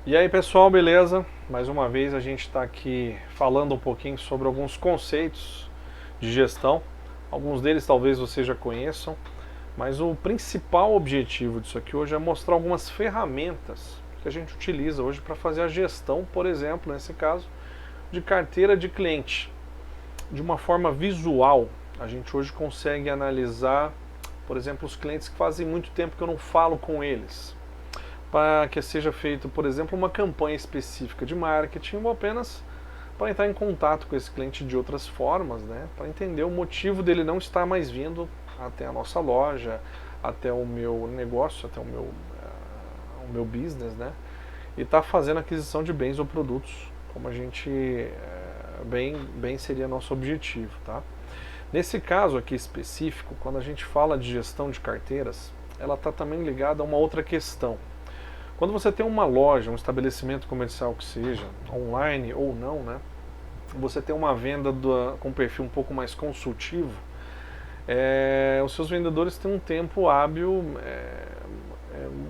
E aí pessoal, beleza? Mais uma vez a gente está aqui falando um pouquinho sobre alguns conceitos de gestão. Alguns deles talvez vocês já conheçam, mas o principal objetivo disso aqui hoje é mostrar algumas ferramentas que a gente utiliza hoje para fazer a gestão, por exemplo, nesse caso, de carteira de cliente. De uma forma visual, a gente hoje consegue analisar, por exemplo, os clientes que fazem muito tempo que eu não falo com eles, para que seja feito, por exemplo, uma campanha específica de marketing ou apenas para entrar em contato com esse cliente de outras formas, né? Para entender o motivo dele não estar mais vindo até a nossa loja, até o meu negócio, até o meu business, né? E está fazendo aquisição de bens ou produtos, como a gente bem seria nosso objetivo, tá? Nesse caso aqui específico, quando a gente fala de gestão de carteiras, ela está também ligada a uma outra questão. Quando você tem uma loja, um estabelecimento comercial que seja, online ou não, né? Você tem uma venda com um perfil um pouco mais consultivo, os seus vendedores têm um tempo hábil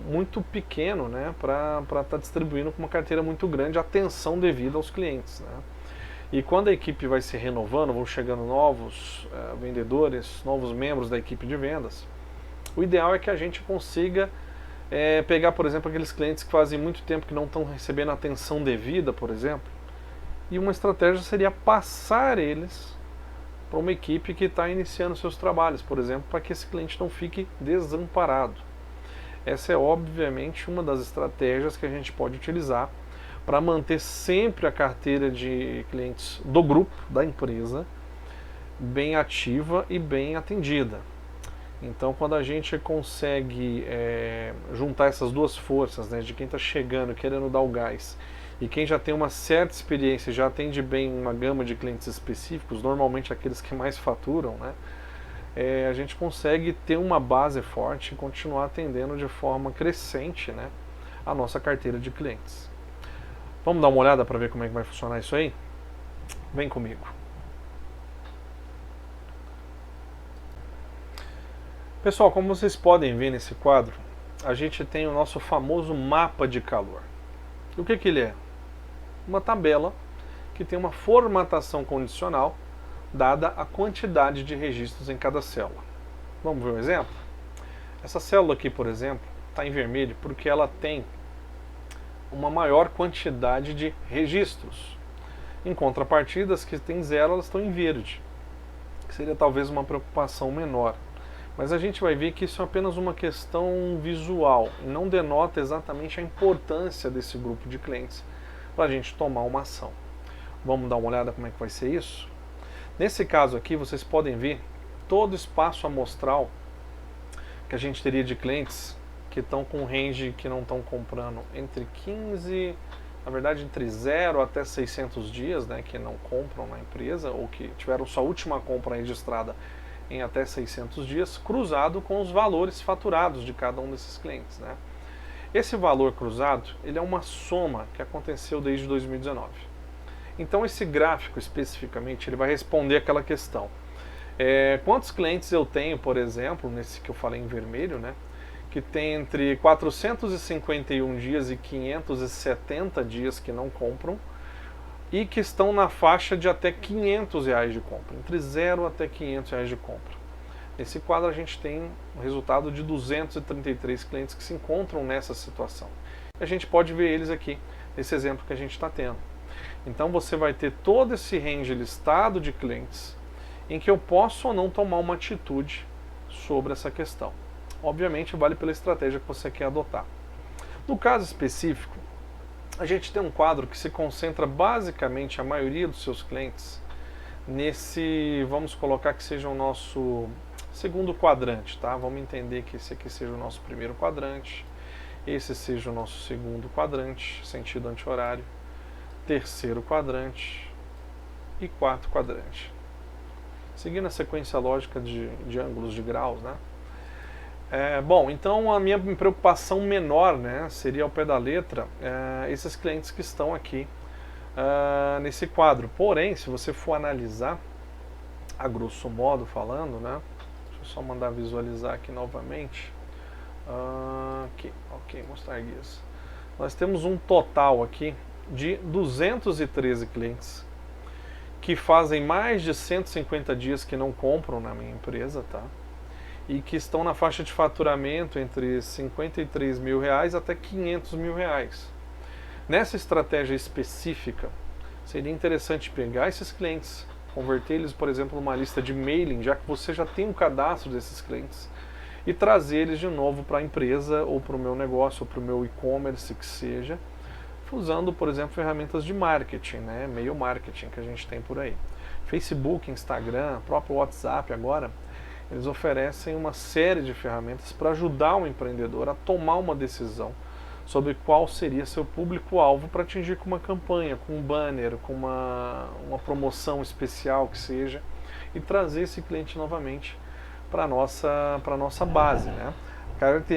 muito pequeno, né, para estar distribuindo com uma carteira muito grande, atenção devida aos clientes, né? E quando a equipe vai se renovando, vão chegando novos vendedores, novos membros da equipe de vendas, o ideal é que a gente consiga pegar, por exemplo, aqueles clientes que fazem muito tempo que não estão recebendo atenção devida, por exemplo, e uma estratégia seria passar eles para uma equipe que está iniciando seus trabalhos, por exemplo, para que esse cliente não fique desamparado. Essa é obviamente uma das estratégias que a gente pode utilizar para manter sempre a carteira de clientes do grupo, da empresa, bem ativa e bem atendida. Então, quando a gente consegue juntar essas duas forças, né, de quem está chegando, querendo dar o gás, e quem já tem uma certa experiência, já atende bem uma gama de clientes específicos, normalmente aqueles que mais faturam, né, a gente consegue ter uma base forte e continuar atendendo de forma crescente, né, a nossa carteira de clientes. Vamos dar uma olhada para ver como é que vai funcionar isso aí? Vem comigo. Pessoal, como vocês podem ver nesse quadro, a gente tem o nosso famoso mapa de calor. E o que ele é? Uma tabela que tem uma formatação condicional dada a quantidade de registros em cada célula. Vamos ver um exemplo? Essa célula aqui, por exemplo, está em vermelho porque ela tem uma maior quantidade de registros. Em contrapartida, as que têm zero, elas estão em verde, que seria talvez uma preocupação menor. Mas a gente vai ver que isso é apenas uma questão visual, não denota exatamente a importância desse grupo de clientes para a gente tomar uma ação. Vamos dar uma olhada como é que vai ser isso? Nesse caso aqui, vocês podem ver todo o espaço amostral que a gente teria de clientes que estão com range que não estão comprando entre 15, na verdade entre 0 até 600 dias, né, que não compram na empresa ou que tiveram sua última compra registrada em até 600 dias, cruzado com os valores faturados de cada um desses clientes, né? Esse valor cruzado, ele é uma soma que aconteceu desde 2019. Então esse gráfico especificamente, ele vai responder aquela questão. Quantos clientes eu tenho, por exemplo, nesse que eu falei em vermelho, né? Que tem entre 451 dias e 570 dias que não compram e que estão na faixa de até R$ 500 de compra, entre 0 até R$ 500 de compra. Nesse quadro a gente tem um resultado de 233 clientes que se encontram nessa situação. E a gente pode ver eles aqui, nesse exemplo que a gente está tendo. Então você vai ter todo esse range listado de clientes em que eu posso ou não tomar uma atitude sobre essa questão. Obviamente vale pela estratégia que você quer adotar. No caso específico, a gente tem um quadro que se concentra basicamente a maioria dos seus clientes nesse, vamos colocar que seja o nosso segundo quadrante, tá? Vamos entender que esse aqui seja o nosso primeiro quadrante, esse seja o nosso segundo quadrante, sentido anti-horário, terceiro quadrante e quarto quadrante. Seguindo a sequência lógica de ângulos de graus, né? Bom, então a minha preocupação menor, né, seria ao pé da letra esses clientes que estão aqui nesse quadro. Porém, se você for analisar, a grosso modo falando, né, deixa eu só mandar visualizar aqui novamente. Ok, mostrar guias. nós temos um total aqui de 213 clientes que fazem mais de 150 dias que não compram na minha empresa, tá? E que estão na faixa de faturamento entre 53 mil reais até 500 mil reais. Nessa estratégia específica, seria interessante pegar esses clientes, converter eles, por exemplo, numa lista de mailing, já que você já tem um cadastro desses clientes, e trazer eles de novo para a empresa, ou para o meu negócio, ou para o meu e-commerce, que seja, usando, por exemplo, ferramentas de marketing, né? E-mail marketing que a gente tem por aí. Facebook, Instagram, próprio WhatsApp agora, eles oferecem uma série de ferramentas para ajudar o empreendedor a tomar uma decisão sobre qual seria seu público-alvo para atingir com uma campanha, com um banner, com uma promoção especial que seja, e trazer esse cliente novamente para a nossa base, né?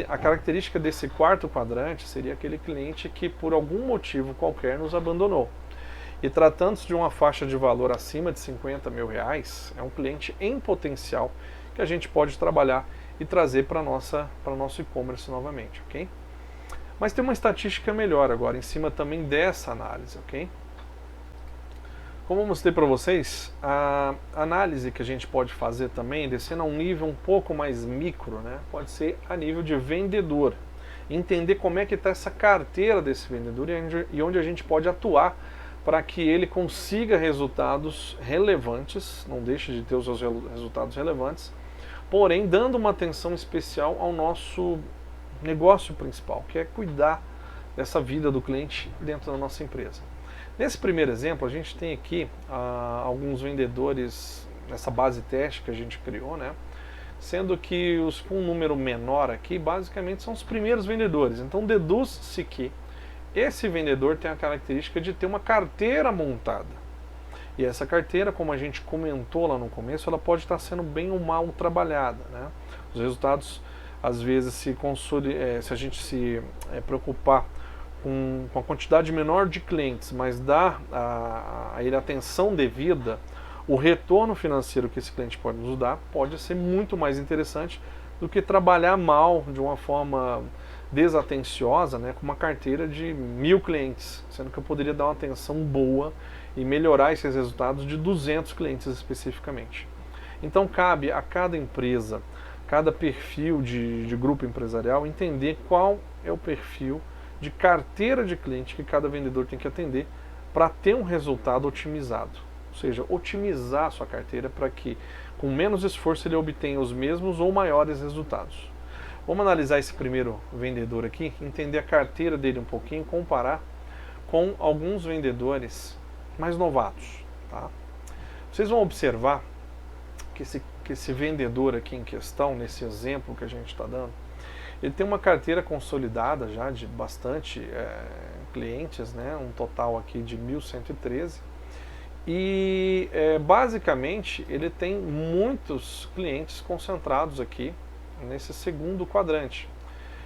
A característica desse quarto quadrante seria aquele cliente que por algum motivo qualquer nos abandonou. E tratando-se de uma faixa de valor acima de 50 mil reais, é um cliente em potencial que a gente pode trabalhar e trazer para o nosso e-commerce novamente, ok? Mas tem uma estatística melhor agora, em cima também dessa análise, ok? Como eu mostrei para vocês, a análise que a gente pode fazer também, descendo a um nível um pouco mais micro, né, pode ser a nível de vendedor. Entender como é que está essa carteira desse vendedor e onde a gente pode atuar para que ele consiga resultados relevantes, não deixe de ter os seus resultados relevantes, porém dando uma atenção especial ao nosso negócio principal, que é cuidar dessa vida do cliente dentro da nossa empresa. Nesse primeiro exemplo, a gente tem aqui alguns vendedores nessa base teste que a gente criou, né? Sendo que os com um número menor aqui, basicamente são os primeiros vendedores. Então deduz-se que esse vendedor tem a característica de ter uma carteira montada. E essa carteira, como a gente comentou lá no começo, ela pode estar sendo bem ou mal trabalhada, né? Os resultados, às vezes, se a gente se preocupar com a quantidade menor de clientes, mas dar a ele a atenção devida, o retorno financeiro que esse cliente pode nos dar pode ser muito mais interessante do que trabalhar mal de uma forma desatenciosa, né, com uma carteira de 1000 clientes, sendo que eu poderia dar uma atenção boa e melhorar esses resultados de 200 clientes especificamente. Então cabe a cada empresa, cada perfil de grupo empresarial entender qual é o perfil de carteira de cliente que cada vendedor tem que atender para ter um resultado otimizado. Ou seja, otimizar a sua carteira para que com menos esforço ele obtenha os mesmos ou maiores resultados. Vamos analisar esse primeiro vendedor aqui, entender a carteira dele um pouquinho, comparar com alguns vendedores mais novatos. Tá? Vocês vão observar que esse vendedor aqui em questão, nesse exemplo que a gente está dando, ele tem uma carteira consolidada já de bastante clientes, né? Um total aqui de 1.113. E basicamente ele tem muitos clientes concentrados aqui nesse segundo quadrante,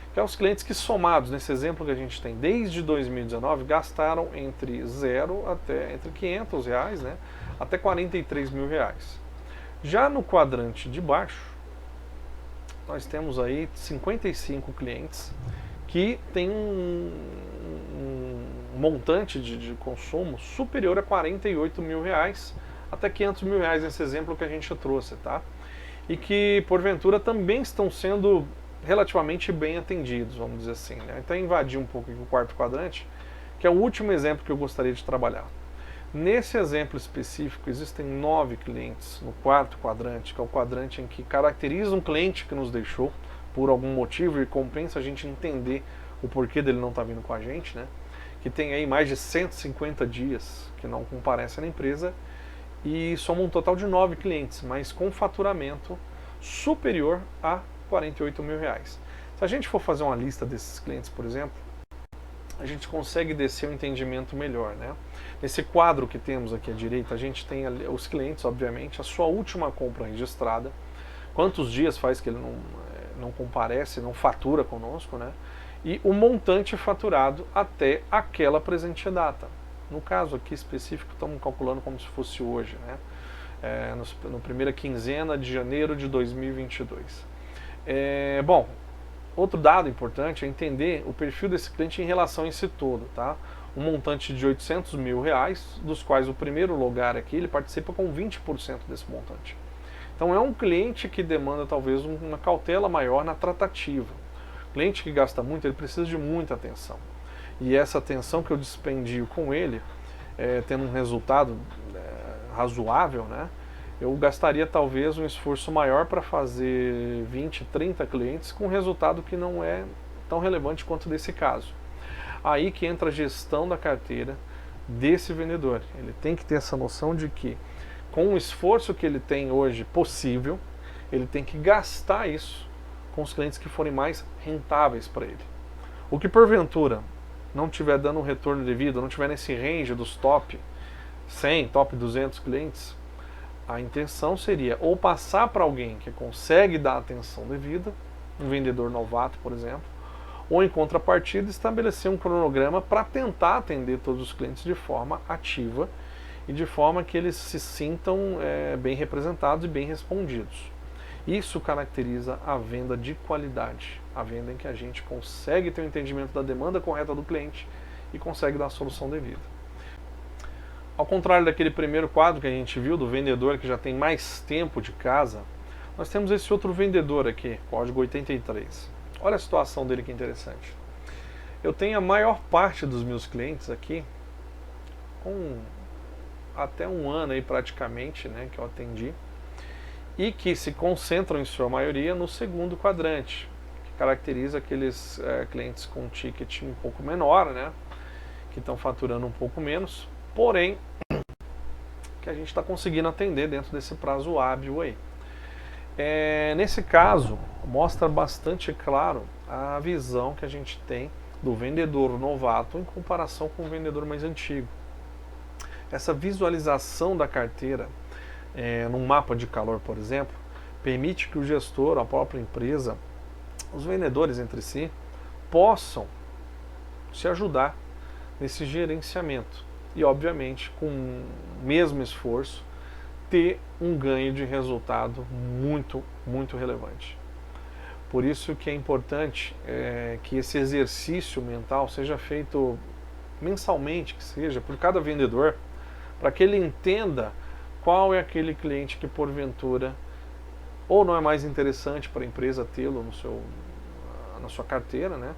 que são os clientes que somados, nesse exemplo que a gente tem, desde 2019, gastaram entre 0 até entre 500 reais, né? Até 43 mil reais. Já no quadrante de baixo, nós temos aí 55 clientes que têm um montante de consumo superior a 48 mil reais até 500 mil reais nesse exemplo que a gente trouxe, tá? E que porventura também estão sendo relativamente bem atendidos, vamos dizer assim, né? Então invadir um pouco aqui o quarto quadrante, que é o último exemplo que eu gostaria de trabalhar. Nesse exemplo específico, existem 9 clientes no quarto quadrante, que é o quadrante em que caracteriza um cliente que nos deixou por algum motivo e compensa a gente entender o porquê dele não estar vindo com a gente, né? Que tem aí mais de 150 dias que não comparece na empresa e soma um total de 9 clientes, mas com faturamento superior a 48 mil reais. Se a gente for fazer uma lista desses clientes, por exemplo, a gente consegue descer um entendimento melhor, né? Nesse quadro que temos aqui à direita, a gente tem os clientes, obviamente, a sua última compra registrada, quantos dias faz que ele não comparece, não fatura conosco, né? E o montante faturado até aquela presente data. No caso aqui específico, estamos calculando como se fosse hoje, né? Na primeira quinzena de janeiro de 2022. Bom, Outro dado importante é entender o perfil desse cliente em relação a esse todo, tá? Um montante de R$800 mil, dos quais o primeiro lugar aqui, ele participa com 20% desse montante. Então é um cliente que demanda talvez uma cautela maior na tratativa. O cliente que gasta muito, ele precisa de muita atenção. E essa atenção que eu dispendio com ele, tendo um resultado razoável, né? Eu gastaria talvez um esforço maior para fazer 20, 30 clientes com um resultado que não é tão relevante quanto desse caso. Aí que entra a gestão da carteira desse vendedor. Ele tem que ter essa noção de que, com o esforço que ele tem hoje possível, ele tem que gastar isso com os clientes que forem mais rentáveis para ele. O que porventura não estiver dando um retorno devido, não estiver nesse range dos top 100, top 200 clientes, a intenção seria ou passar para alguém que consegue dar atenção devida, um vendedor novato, por exemplo, ou em contrapartida estabelecer um cronograma para tentar atender todos os clientes de forma ativa e de forma que eles se sintam bem representados e bem respondidos. Isso caracteriza a venda de qualidade, a venda em que a gente consegue ter um entendimento da demanda correta do cliente e consegue dar a solução devida. Ao contrário daquele primeiro quadro que a gente viu, do vendedor que já tem mais tempo de casa, nós temos esse outro vendedor aqui, código 83. Olha a situação dele que interessante. Eu tenho a maior parte dos meus clientes aqui, com até um ano aí praticamente, né, que eu atendi, e que se concentram em sua maioria no segundo quadrante, que caracteriza aqueles clientes com ticket um pouco menor, né, que estão faturando um pouco menos, porém que a gente está conseguindo atender dentro desse prazo hábil aí. Nesse caso, mostra bastante claro a visão que a gente tem do vendedor novato em comparação com o vendedor mais antigo. Essa visualização da carteira num mapa de calor, por exemplo, permite que o gestor, a própria empresa, os vendedores entre si, possam se ajudar nesse gerenciamento e, obviamente, com o mesmo esforço, ter um ganho de resultado muito, muito relevante. Por isso que é importante que esse exercício mental seja feito mensalmente, que seja, por cada vendedor, para que ele entenda qual é aquele cliente que porventura ou não é mais interessante para a empresa tê-lo na sua carteira, né?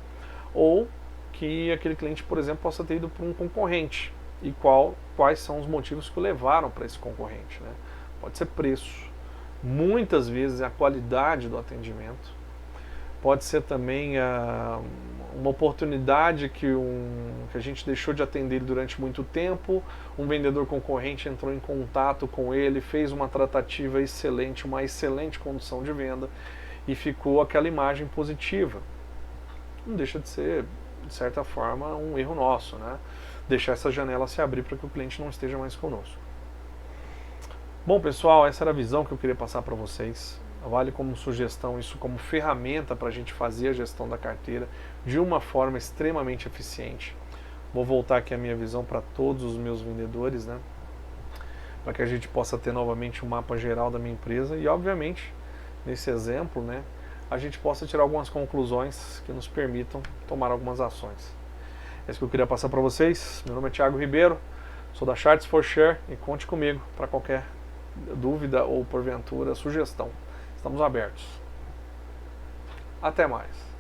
Ou que aquele cliente, por exemplo, possa ter ido para um concorrente e quais são os motivos que o levaram para esse concorrente, né? Pode ser preço, muitas vezes é a qualidade do atendimento, pode ser também uma oportunidade que a gente deixou de atender durante muito tempo, um vendedor concorrente entrou em contato com ele, fez uma tratativa excelente, uma excelente condução de venda e ficou aquela imagem positiva. Não deixa de ser, de certa forma, um erro nosso, né? Deixar essa janela se abrir para que o cliente não esteja mais conosco. Bom, pessoal, essa era a visão que eu queria passar para vocês. Vale como sugestão, isso como ferramenta para a gente fazer a gestão da carteira de uma forma extremamente eficiente. Vou voltar aqui a minha visão para todos os meus vendedores, né? Para que a gente possa ter novamente um mapa geral da minha empresa e, obviamente, nesse exemplo, né, a gente possa tirar algumas conclusões que nos permitam tomar algumas ações. É isso que eu queria passar para vocês. Meu nome é Thiago Ribeiro, sou da Charts for Share e conte comigo para qualquer dúvida ou, porventura, sugestão. Estamos abertos. Até mais.